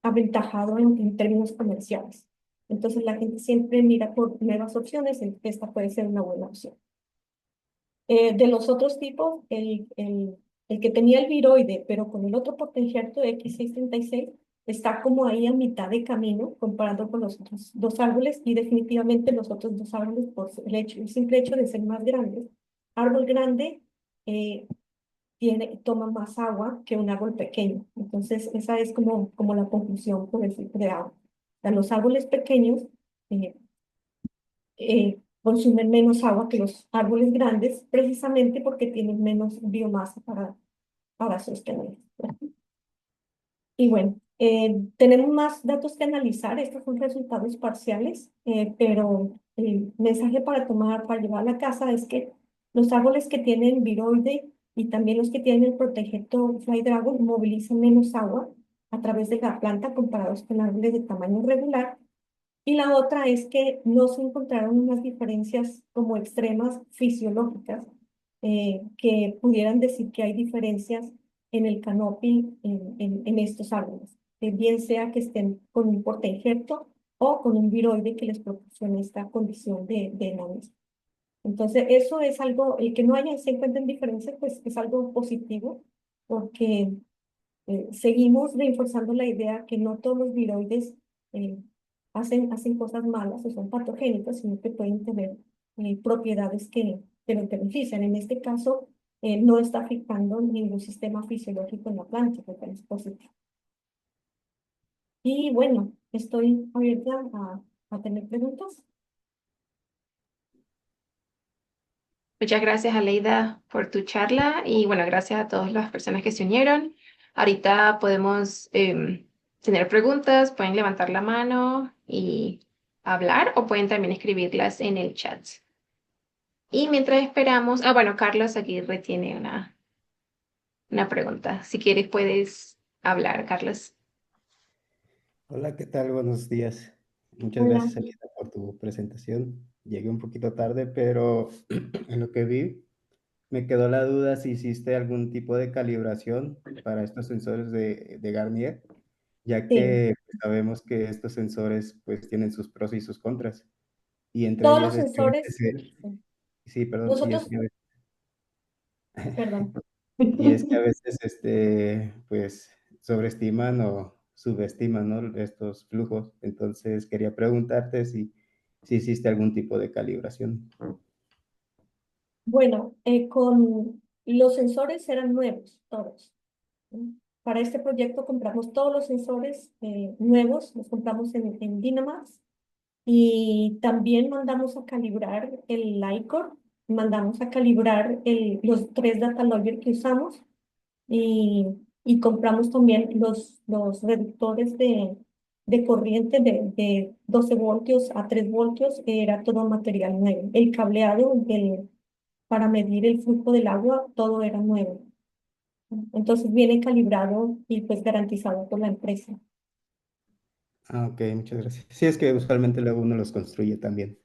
aventajado en términos comerciales. Entonces la gente siempre mira por nuevas opciones, esta puede ser una buena opción. De los otros tipos, el que tenía el viroide, pero con el otro potencial X636, está como ahí a mitad de camino comparado con los otros dos árboles y definitivamente los otros dos árboles por el simple hecho de ser más grandes. Árbol grande, toma más agua que un árbol pequeño. Entonces, esa es como la conclusión por el ciclo de agua. O sea, los árboles pequeños eh, consumen menos agua que los árboles grandes, precisamente porque tienen menos biomasa para sostener. Y bueno, tenemos más datos que analizar. Estos son resultados parciales, pero el mensaje para llevar a la casa es que los árboles que tienen viroide y también los que tienen el protector Fly Dragon movilizan menos agua a través de la planta comparados con árboles de tamaño regular. Y la otra es que no se encontraron unas diferencias como extremas fisiológicas que pudieran decir que hay diferencias en el canopy en estos árboles, bien sea que estén con un porte injerto o con un viroide que les proporcione esta condición de enanismo. Entonces, eso es algo, el que no haya, se encuentren diferencias, pues es algo positivo, porque seguimos reforzando la idea que no todos los viroides eh, hacen cosas malas o son patogénicos, sino que pueden tener propiedades que nos benefician. En este caso, no está afectando ningún sistema fisiológico en la planta, lo cual es positivo. Y bueno, estoy abierta a tener preguntas. Muchas gracias, Aleida, por tu charla y bueno, gracias a todas las personas que se unieron. Ahorita podemos tener preguntas, pueden levantar la mano y hablar o pueden también escribirlas en el chat. Y mientras esperamos, bueno, Carlos Aguirre tiene una pregunta. Si quieres, puedes hablar, Carlos. Hola, ¿qué tal? Buenos días. Muchas Hola. gracias, Elisa, por tu presentación. Llegué un poquito tarde, pero en lo que vi, me quedó la duda si hiciste algún tipo de calibración para estos sensores de Garnier, ya Sí, que pues, sabemos que estos sensores pues tienen sus pros y sus contras. Y entre todos ellas los es que a veces, sensores, sí. sí, perdón, Nosotros, perdón. y es que a veces, pues, sobreestiman o subestiman, ¿no? Estos flujos. Entonces, quería preguntarte si hiciste algún tipo de calibración. Bueno, con los sensores eran nuevos, todos. ¿No? Para este proyecto compramos todos los sensores nuevos, los compramos en Dynamax y también mandamos a calibrar el LiCor, mandamos a calibrar los tres data logger que usamos y, y compramos también los reductores de corriente de 12 voltios a 3 voltios, era todo material nuevo. El cableado para medir el flujo del agua, todo era nuevo. Entonces viene calibrado y pues garantizado por la empresa. Ah, ok, muchas gracias. Sí, es que usualmente luego uno los construye también.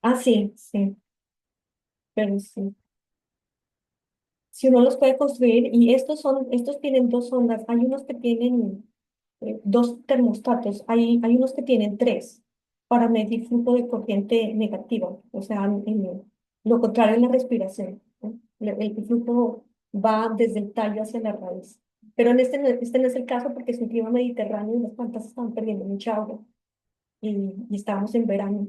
Ah, sí, sí, pero sí. Si uno los puede construir, y estos tienen dos ondas, hay unos que tienen dos termostatos, hay unos que tienen tres para medir flujo de corriente negativa, o sea, lo contrario en la respiración, ¿no? El flujo va desde el tallo hacia la raíz. Pero este no es el caso porque es un clima mediterráneo y las plantas están perdiendo mucha agua y estábamos en verano,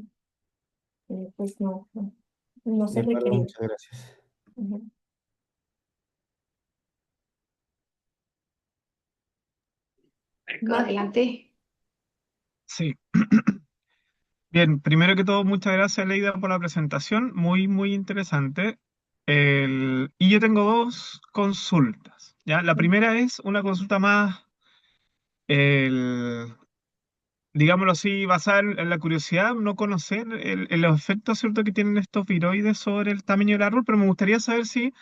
pues no De se acuerdo, requería. muchas gracias. Ujú. Marco, Adelante. Sí, bien, primero que todo, muchas gracias, Leida, por la presentación, muy, muy interesante. Y yo tengo dos consultas, ¿ya? La primera es una consulta más, el- digámoslo así, basada en la curiosidad, no conocer los efectos, ¿cierto?, que tienen estos viroides sobre el tamaño del árbol, pero me gustaría saber si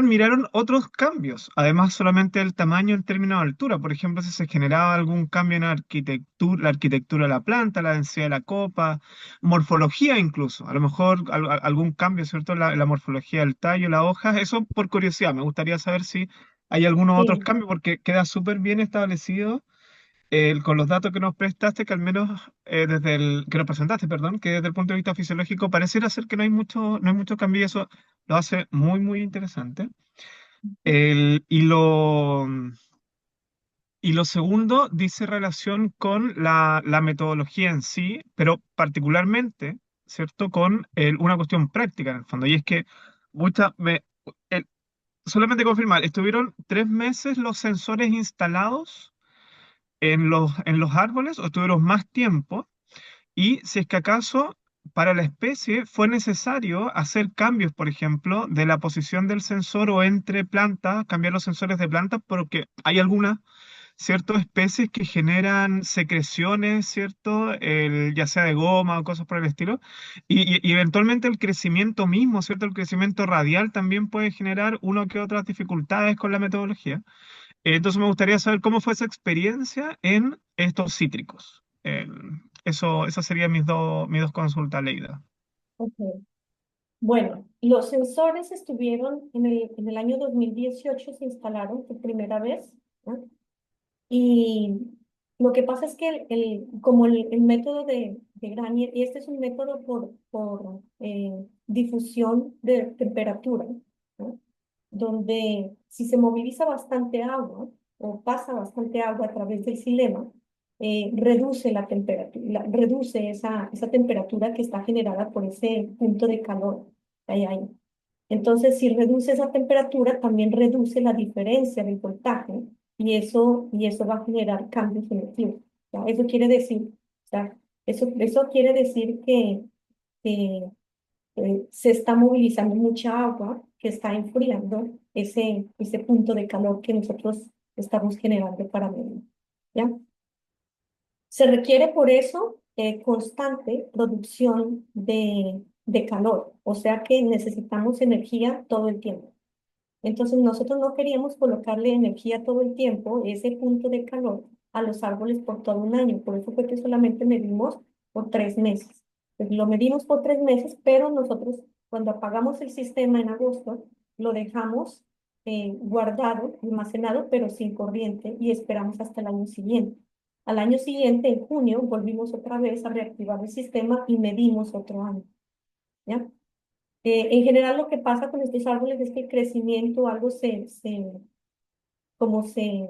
miraron otros cambios, además solamente el tamaño en términos de altura. Por ejemplo, si se generaba algún cambio en la arquitectura de la planta, la densidad de la copa, morfología incluso. A lo mejor algún cambio, ¿cierto? La morfología del tallo, la hoja. Eso por curiosidad. Me gustaría saber si hay algunos otros sí, cambios, porque queda súper bien establecido con los datos que nos prestaste, que al menos que nos presentaste, perdón, que desde el punto de vista fisiológico pareciera ser que no hay mucho cambio y eso lo hace muy, muy interesante. El, y lo, y lo segundo dice relación con la metodología en sí, pero particularmente, ¿cierto?, con una cuestión práctica en el fondo. Y es que el- solamente confirmar, ¿estuvieron 3 meses los sensores instalados en los árboles o estuvieron más tiempo? Y si es que acaso para la especie fue necesario hacer cambios, por ejemplo, de la posición del sensor o entre plantas, cambiar los sensores de plantas, porque hay algunas, ¿cierto? Especies que generan secreciones, ¿cierto? Ya sea de goma o cosas por el estilo. Y eventualmente el crecimiento mismo, ¿cierto? El crecimiento radial también puede generar uno que otras dificultades con la metodología. Entonces me gustaría saber cómo fue esa experiencia en estos cítricos. Esas serían mis dos consultas, Leida. Ok. Bueno, los sensores estuvieron en el año 2018, se instalaron por primera vez, ¿no? Y lo que pasa es que como el método de Granier, y este es un método por difusión de temperatura, ¿no? Donde si se moviliza bastante agua o pasa bastante agua a través del xilema, reduce la temperatura, reduce esa temperatura que está generada por ese punto de calor que hay ahí. Entonces, si reduce esa temperatura, también reduce la diferencia del voltaje y eso va a generar cambios en el clima. ¿Ya? Eso quiere decir, o sea, eso quiere decir que se está movilizando mucha agua que está enfriando ese punto de calor que nosotros estamos generando para medir. ¿Ya? Se requiere por eso constante producción de calor, o sea que necesitamos energía todo el tiempo. Entonces nosotros no queríamos colocarle energía todo el tiempo, ese punto de calor, a los árboles por todo un año. Por eso fue que solamente medimos por 3 meses. Pues lo medimos por 3 meses, pero nosotros cuando apagamos el sistema en agosto, lo dejamos guardado, almacenado, pero sin corriente y esperamos hasta el año siguiente. Al año siguiente, en junio, volvimos otra vez a reactivar el sistema y medimos otro año. ¿Ya? En general lo que pasa con estos árboles es que el crecimiento algo como se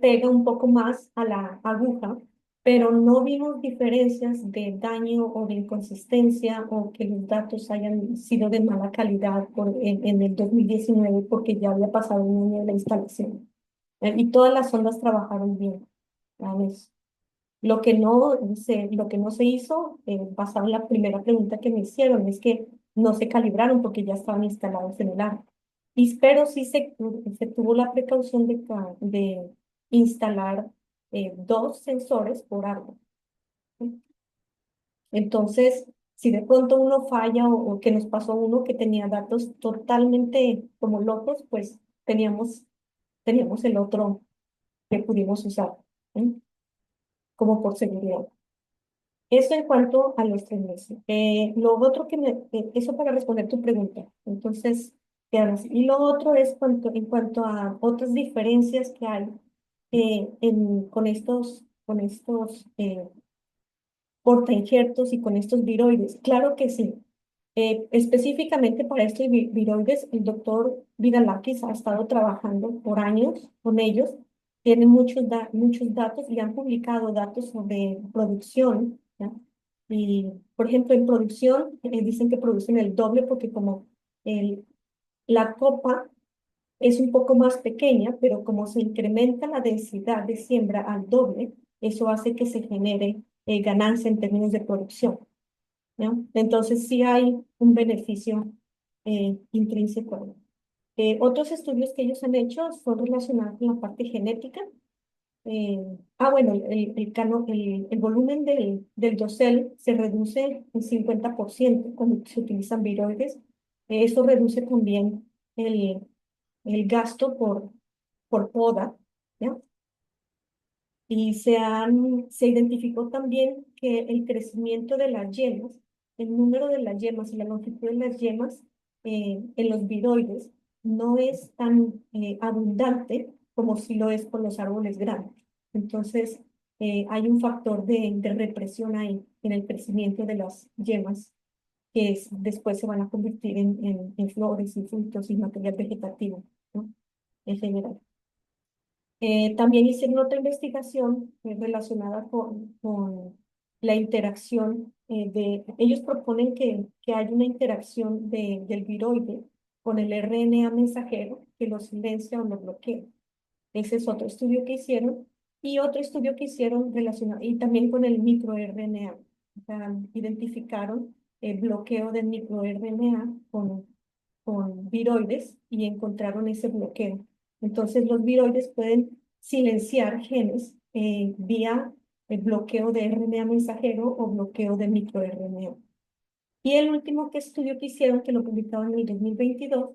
pega un poco más a la aguja, pero no vimos diferencias de daño o de inconsistencia o que los datos hayan sido de mala calidad en el 2019 porque ya había pasado un año de la instalación. Y todas las ondas trabajaron bien. ¿Sabes? Lo que no se hizo, basado en la primera pregunta que me hicieron, es que no se calibraron porque ya estaban instalados en el árbol. Pero sí se tuvo la precaución de instalar 2 sensores por árbol. Entonces, si de pronto uno falla o que nos pasó uno que tenía datos totalmente como locos, pues teníamos el otro que pudimos usar, ¿sí? Como por seguridad. Eso en cuanto a los 3 meses. Lo otro eso para responder tu pregunta. Entonces, quedan así. Y lo otro es en cuanto a otras diferencias que hay con estos portainjertos y con estos viroides. Claro que sí. Específicamente para estos viroides, el doctor Vidalakis ha estado trabajando por años con ellos. Tienen muchos datos y han publicado datos sobre producción, ¿ya? Y, por ejemplo, en producción dicen que producen el doble porque como el, la copa es un poco más pequeña, pero como se incrementa la densidad de siembra al doble, eso hace que se genere ganancia en términos de producción, ¿no? Entonces sí hay un beneficio intrínseco. Otros estudios que ellos han hecho son relacionados con la parte genética. Bueno, el volumen del dosel se reduce en 50% cuando se utilizan viroides. Eso reduce también el gasto por poda, ¿ya? Y se identificó también que el crecimiento de las yemas, el número de las yemas y la longitud de las yemas en los viroides no es tan abundante como si lo es con los árboles grandes. Entonces, hay un factor de represión ahí en el crecimiento de las yemas después se van a convertir en flores y frutos y material vegetativo, ¿no? En general. También hicieron otra investigación relacionada con la interacción ellos proponen que hay una interacción del viroide con el RNA mensajero que lo silencia o lo bloquea. Ese es otro estudio que hicieron. Y otro estudio que hicieron relacionado, y también con el microRNA. O sea, identificaron el bloqueo del microRNA con viroides y encontraron ese bloqueo. Entonces, los viroides pueden silenciar genes vía el bloqueo de RNA mensajero o bloqueo de microRNA. Y el último estudio que hicieron, que lo publicaron en el 2022,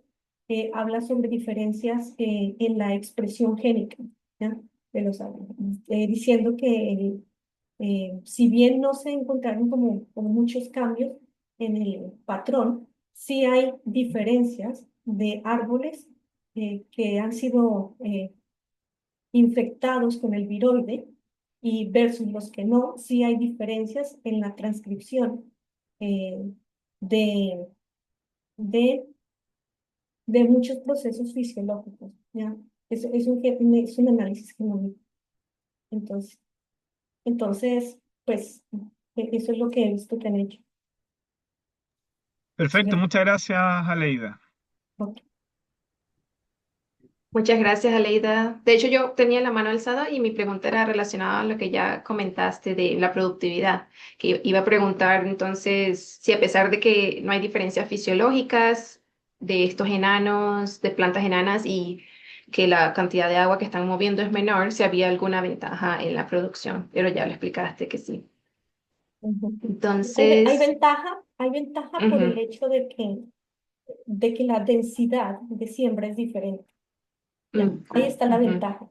habla sobre diferencias en la expresión génica, ¿ya? De los árboles, diciendo que si bien no se encontraron como muchos cambios en el patrón, sí hay diferencias de árboles que han sido infectados con el viroide y versus los que no, sí hay diferencias en la transcripción eh, de, de, de muchos procesos fisiológicos, ¿ya? Es un análisis genómico. Entonces, pues, eso es lo que he visto que han hecho. Perfecto, muchas gracias, Aleida. Ok. Muchas gracias, Aleida. De hecho, yo tenía la mano alzada y mi pregunta era relacionada a lo que ya comentaste de la productividad, que iba a preguntar entonces si a pesar de que no hay diferencias fisiológicas de estos enanos, de plantas enanas y que la cantidad de agua que están moviendo es menor, si había alguna ventaja en la producción, pero ya lo explicaste que sí. Ujú. Entonces, Hay ventaja por el ujú, hecho de que la densidad de siembra es diferente. ¿Ya? Ahí está la ujú, ventaja,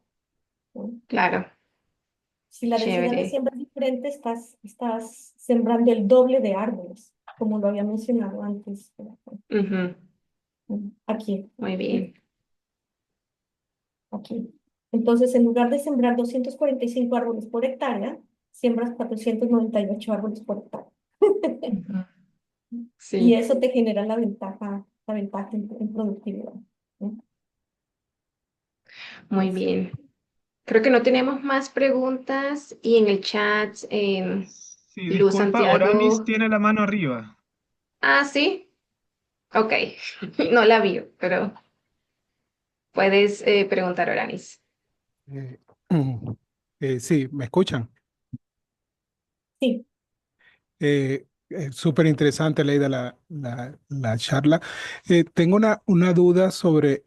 ¿no? claro, Si la densidad de chévere. siembra es diferente, estás sembrando el doble de árboles, como lo había mencionado antes. Ujú, Aquí, muy ¿sí? bien. Aquí. Entonces, en lugar de sembrar 245 árboles por hectárea, siembras 498 árboles por hectárea. Ujú, Y sí. eso te genera la ventaja en productividad, ¿no? Muy Eso. bien. Creo que no tenemos más preguntas y en el chat, Sí, Luz disculpa, Oranis Santiago. tiene la mano arriba. Ah, sí. Ok. No la vi, pero puedes preguntar, Oranis. Eh, sí, ¿me escuchan? Sí, Súper interesante, Leida, la charla. Tengo una duda sobre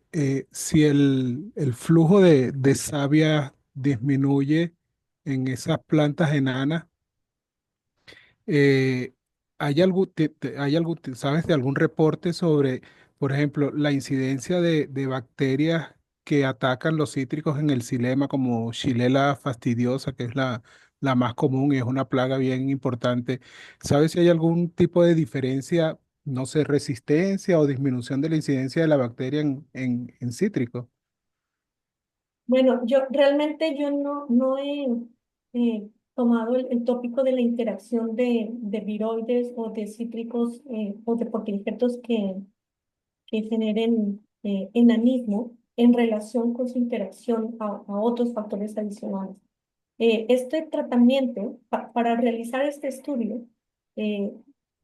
si el flujo de savia disminuye en esas plantas enanas. Eh, ¿Hay algún, sabes de algún reporte sobre, por ejemplo, la incidencia de bacterias que atacan los cítricos en el xilema, como Xylella fastidiosa, que es la más común y es una plaga bien importante? ¿Sabes si hay algún tipo de diferencia, no sé, resistencia o disminución de la incidencia de la bacteria en cítricos? bueno, yo no he tomado el tópico de la interacción de viroides o de cítricos o de portainjertos que generen enanismo en relación con su interacción a otros factores adicionales. Este tratamiento, para realizar este estudio, eh,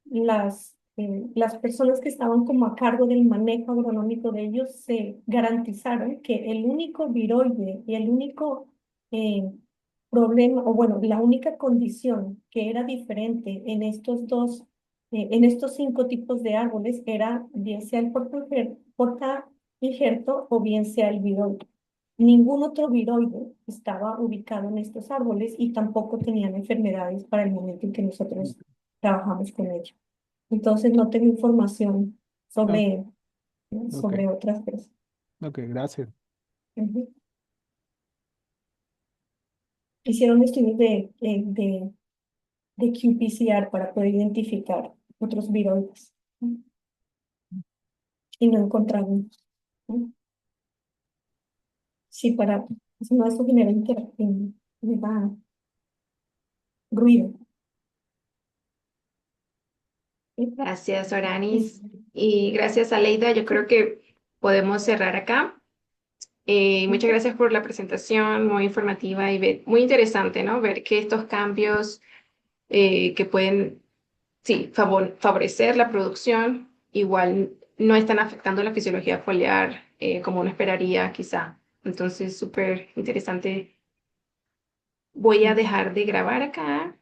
las personas que estaban como a cargo del manejo agronómico de ellos se garantizaron que el único viroide y el único eh, problema, o bueno, la única condición que era diferente en estos 5 tipos de árboles era bien sea el porta injerto o bien sea el viroide. Ningún otro viroide estaba ubicado en estos árboles y tampoco tenían enfermedades para el momento en que nosotros trabajamos con ellos. Entonces no tengo información Ah, sobre, ok, sobre otras cosas. ok, gracias. Ujú. Hicieron estudios de qPCR para poder identificar otros viroides, ¿no? Y no encontraron, ¿no? Sí, si no, eso genera genera ruido, ¿sí? Gracias, Oranis. Y gracias, Aleida. Yo creo que podemos cerrar acá. Muchas Ujú. gracias por la presentación, muy informativa y muy interesante, ¿no? Ver que estos cambios que pueden, sí, favorecer la producción, igual no están afectando la fisiología foliar como uno esperaría quizá. Entonces, súper interesante. Voy a dejar de grabar acá